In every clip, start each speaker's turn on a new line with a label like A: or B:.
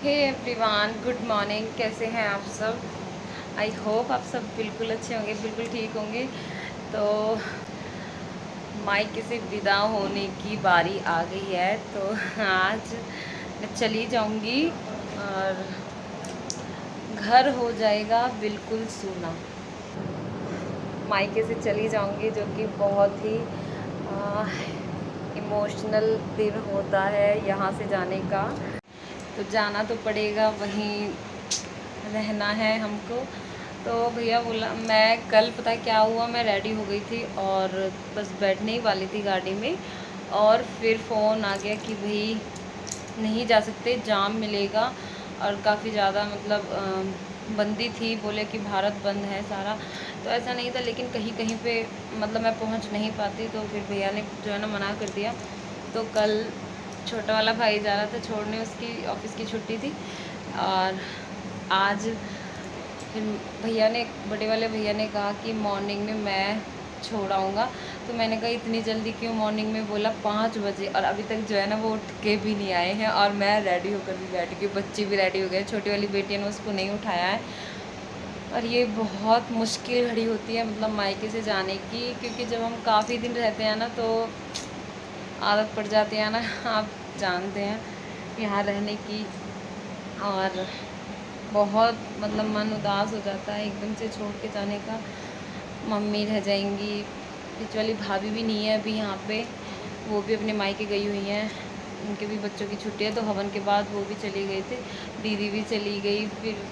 A: Hey everyone, good morning. कैसे हैं आप सब? आई होप आप सब बिल्कुल अच्छे होंगे, बिल्कुल ठीक होंगे। तो मायके से विदा होने की बारी आ गई है। तो आज मैं चली जाऊंगी और घर हो जाएगा बिल्कुल सूना। मायके से चली जाऊंगी, जो कि बहुत ही इमोशनल दिन होता है यहाँ से जाने का। तो जाना तो पड़ेगा, वहीं रहना है हमको। तो भैया बोला, मैं कल पता है क्या हुआ, मैं रेडी हो गई थी और बस बैठने ही वाली थी गाड़ी में, और फिर फ़ोन आ गया कि भाई नहीं जा सकते, जाम मिलेगा। और काफ़ी ज़्यादा मतलब बंदी थी, बोले कि भारत बंद है सारा। तो ऐसा नहीं था, लेकिन कहीं कहीं पे मतलब मैं पहुंच नहीं पाती, तो फिर भैया ने जो है ना मना कर दिया। तो कल छोटा वाला भाई जा रहा था छोड़ने, उसकी ऑफिस की छुट्टी थी। और आज फिर भैया ने, बड़े वाले भैया ने कहा कि मॉर्निंग में मैं छोड़ आऊँगा। तो मैंने कहा इतनी जल्दी क्यों? मॉर्निंग में बोला 5 बजे, और अभी तक जो है ना वो उठ के भी नहीं आए हैं। और मैं रेडी होकर भी बैठ गई, बच्चे भी रेडी हो गए। छोटी वाली बेटी ने उसको नहीं उठाया है। और ये बहुत मुश्किल घड़ी होती है मतलब मायके से जाने की, क्योंकि जब हम काफ़ी दिन रहते हैं ना तो आदत पड़ जाती है ना, आप जानते हैं, यहाँ रहने की। और बहुत मतलब मन उदास हो जाता है एकदम से छोड़ के जाने का। मम्मी रह जाएंगी, बीच वाली भाभी भी नहीं है अभी यहाँ पे, वो भी अपने मायके गई हुई हैं। उनके भी बच्चों की छुट्टी है, तो हवन के बाद वो भी चली गए थे। दीदी भी चली गई। फिर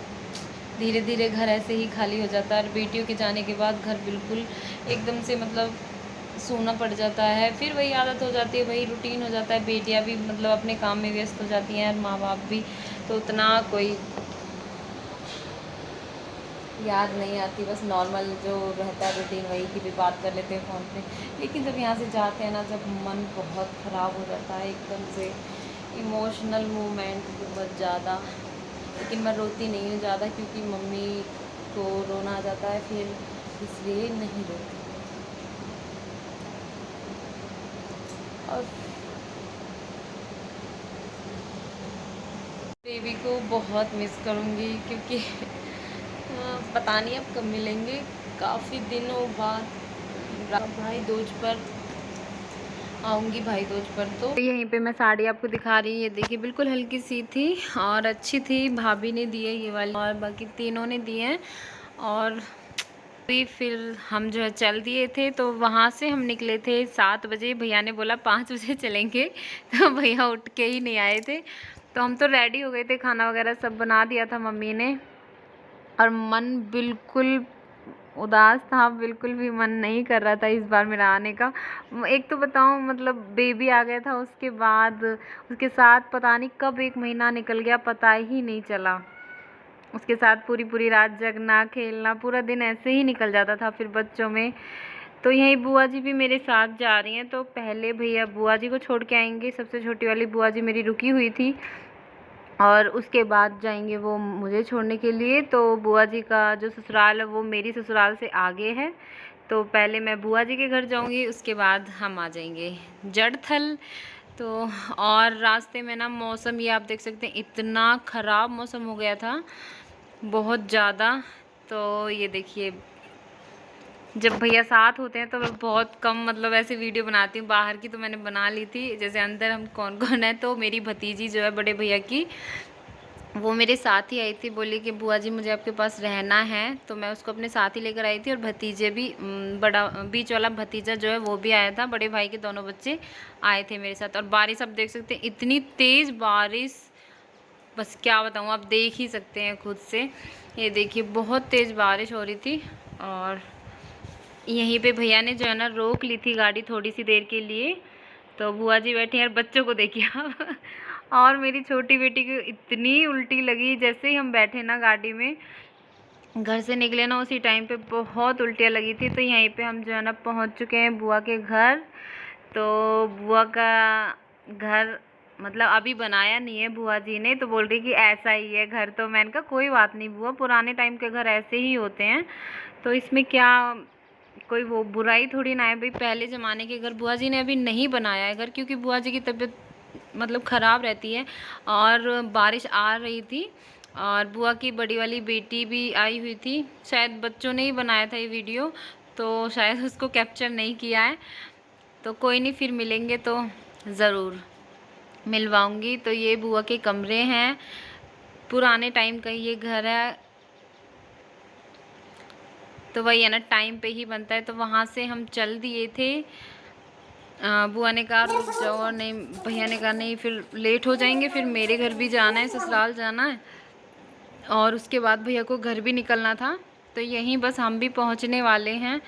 A: धीरे धीरे घर ऐसे ही खाली हो जाता है। और बेटियों के जाने के बाद घर बिल्कुल एकदम से मतलब सूना पड़ जाता है। फिर वही आदत हो जाती है, वही रूटीन हो जाता है। बेटियां भी मतलब अपने काम में व्यस्त हो जाती हैं, और माँ बाप भी। तो उतना कोई याद नहीं आती, बस नॉर्मल जो रहता है रूटीन वही की भी बात कर लेते हैं फ़ोन पे। लेकिन जब यहाँ से जाते हैं ना, जब मन बहुत ख़राब हो जाता है एकदम से, इमोशनल मोमेंट बहुत ज़्यादा। लेकिन मैं रोती नहीं हूँ ज़्यादा, क्योंकि मम्मी को रोना आ जाता है फिर, इसलिए नहीं रोती। और बेबी को बहुत मिस करूँगी, क्योंकि पता नहीं अब कब मिलेंगे, काफ़ी दिनों बाद। भाई दूज पर आऊँगी, भाई दूज पर। तो यहीं पे मैं साड़ी आपको दिखा रही, ये देखिए बिल्कुल हल्की सी थी और अच्छी थी। भाभी ने दी है ये वाली, और बाकी तीनों ने दिए हैं। और फिर हम जो है चल दिए थे। तो वहाँ से हम निकले थे 7 बजे, भैया ने बोला 5 बजे चलेंगे। तो भैया उठ के ही नहीं आए थे। तो हम तो रेडी हो गए थे, खाना वगैरह सब बना दिया था मम्मी ने। और मन बिल्कुल उदास था, बिल्कुल भी मन नहीं कर रहा था इस बार मेरा आने का। एक तो बताऊं, मतलब बेबी आ गया था, उसके बाद उसके साथ पता नहीं कब 1 महीना निकल गया, पता ही नहीं चला। उसके साथ पूरी पूरी रात जगना, खेलना, पूरा दिन ऐसे ही निकल जाता था फिर बच्चों में। तो यहीं बुआ जी भी मेरे साथ जा रही हैं। तो पहले भैया बुआ जी को छोड़ के आएंगे, सबसे छोटी वाली बुआ जी मेरी रुकी हुई थी, और उसके बाद जाएंगे वो मुझे छोड़ने के लिए। तो बुआ जी का जो ससुराल है वो मेरी ससुराल से आगे है। तो पहले मैं बुआ जी के घर जाऊंगी, उसके बाद हम आ जाएंगे जड़थल। तो और रास्ते में ना मौसम, ये आप देख सकते हैं, इतना ख़राब मौसम हो गया था, बहुत ज़्यादा। तो ये देखिए, जब भैया साथ होते हैं तो मैं बहुत कम मतलब ऐसे वीडियो बनाती हूँ। बाहर की तो मैंने बना ली थी, जैसे अंदर हम कौन कौन है। तो मेरी भतीजी जो है बड़े भैया की, वो मेरे साथ ही आई थी, बोली कि बुआ जी मुझे आपके पास रहना है। तो मैं उसको अपने साथ ही लेकर आई थी। और भतीजे भी, बड़ा बीच वाला भतीजा जो है वो भी आया था, बड़े भाई के दोनों बच्चे आए थे मेरे साथ। और बारिश आप देख सकते हैं, इतनी तेज़ बारिश, बस क्या बताऊँ, आप देख ही सकते हैं खुद से। ये देखिए बहुत तेज़ बारिश हो रही थी। और यहीं पे भैया ने जो है ना रोक ली थी गाड़ी थोड़ी सी देर के लिए। तो बुआ जी बैठी हैं, और बच्चों को देखिए आप। और मेरी छोटी बेटी को इतनी उल्टी लगी, जैसे ही हम बैठे ना गाड़ी में, घर से निकले ना उसी टाइम पे बहुत उल्टियाँ लगी थी। तो यहीं पे हम जो है ना पहुंच चुके हैं बुआ के घर। तो बुआ का घर मतलब अभी बनाया नहीं है बुआ जी ने, तो बोल रही कि ऐसा ही है घर। तो मैंने कहा कोई बात नहीं बुआ, पुराने टाइम के घर ऐसे ही होते हैं, तो इसमें क्या कोई वो बुराई थोड़ी ना है भाई। पहले ज़माने के घर, बुआ जी ने अभी नहीं बनाया है घर, क्योंकि बुआ जी की तबीयत मतलब ख़राब रहती है। और बारिश आ रही थी और बुआ की बड़ी वाली बेटी भी आई हुई थी। शायद बच्चों ने ही बनाया था ये वीडियो, तो शायद उसको कैप्चर नहीं किया है। तो कोई नहीं, फिर मिलेंगे तो ज़रूर मिलवाऊंगी। तो ये बुआ के कमरे हैं, पुराने टाइम का ये घर है। तो वही है ना, टाइम पे ही बनता है। तो वहाँ से हम चल दिए थे। बुआ ने कहा रुक जाओ, और नहीं, भैया ने कहा नहीं फिर लेट हो जाएंगे, फिर मेरे घर भी जाना है, ससुराल जाना है, और उसके बाद भैया को घर भी निकलना था। तो यहीं बस हम भी पहुँचने वाले हैं।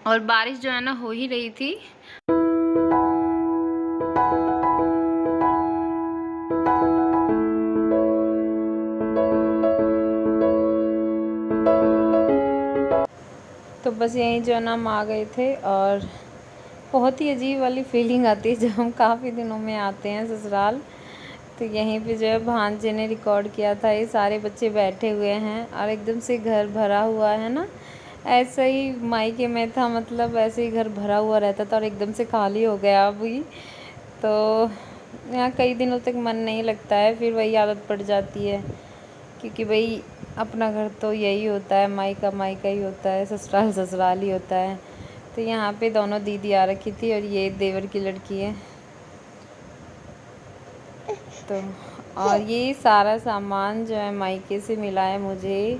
A: और बारिश जो है ना हो ही रही थी। तो बस यहीं जो है ना हम आ गए थे। और बहुत ही अजीब वाली फीलिंग आती है जब हम काफ़ी दिनों में आते हैं ससुराल। तो यहीं पे जो है भांजे ने रिकॉर्ड किया था, ये सारे बच्चे बैठे हुए हैं और एकदम से घर भरा हुआ है ना। ऐसा ही मायके में था, मतलब ऐसे ही घर भरा हुआ रहता था और एकदम से खाली हो गया अभी। तो यहाँ कई दिनों तक मन नहीं लगता है, फिर वही आदत पड़ जाती है, क्योंकि भाई अपना घर तो यही होता है, मायका मायका ही होता है, ससुराल ससुराल ही होता है। तो यहाँ पे दोनों दीदी आ रखी थी और ये देवर की लड़की है। तो और ये सारा सामान जो है मायके से मिला है मुझे।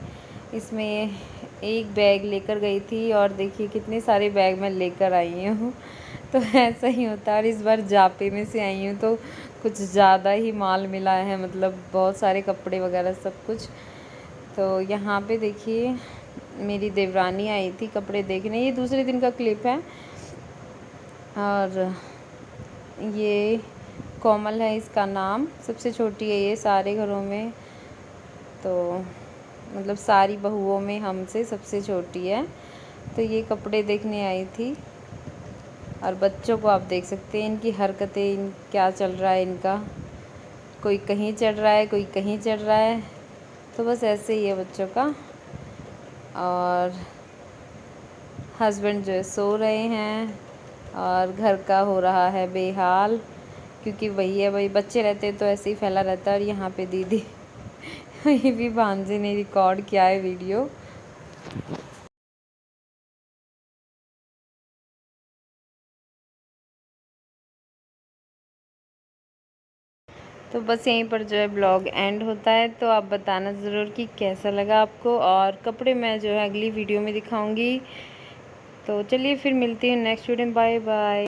A: इसमें एक बैग लेकर गई थी और देखिए कितने सारे बैग मैं लेकर आई हूँ। तो ऐसा ही होता है। और इस बार जापे में से आई हूँ तो कुछ ज़्यादा ही माल मिला है, मतलब बहुत सारे कपड़े वगैरह सब कुछ। तो यहाँ पे देखिए मेरी देवरानी आई थी कपड़े देखने, ये दूसरे दिन का क्लिप है। और ये कोमल है इसका नाम, सबसे छोटी है ये सारे घरों में। तो मतलब सारी बहुओं में हमसे सबसे छोटी है। तो ये कपड़े देखने आई थी। और बच्चों को आप देख सकते हैं, इनकी हरकतें, क्या चल रहा है इनका, कोई कहीं चढ़ रहा है, कोई कहीं चढ़ रहा है। तो बस ऐसे ही है बच्चों का। और हस्बैंड जो है सो रहे हैं और घर का हो रहा है बेहाल, क्योंकि वही है, वही बच्चे रहते तो ऐसे ही फैला रहता है। और यहाँ पे दीदी ये भी भांजे ने रिकॉर्ड किया है वीडियो। तो बस यहीं पर जो है ब्लॉग एंड होता है। तो आप बताना ज़रूर कि कैसा लगा आपको, और कपड़े मैं जो है अगली वीडियो में दिखाऊंगी। तो चलिए फिर मिलती हूँ नेक्स्ट वीडियो में। Bye bye.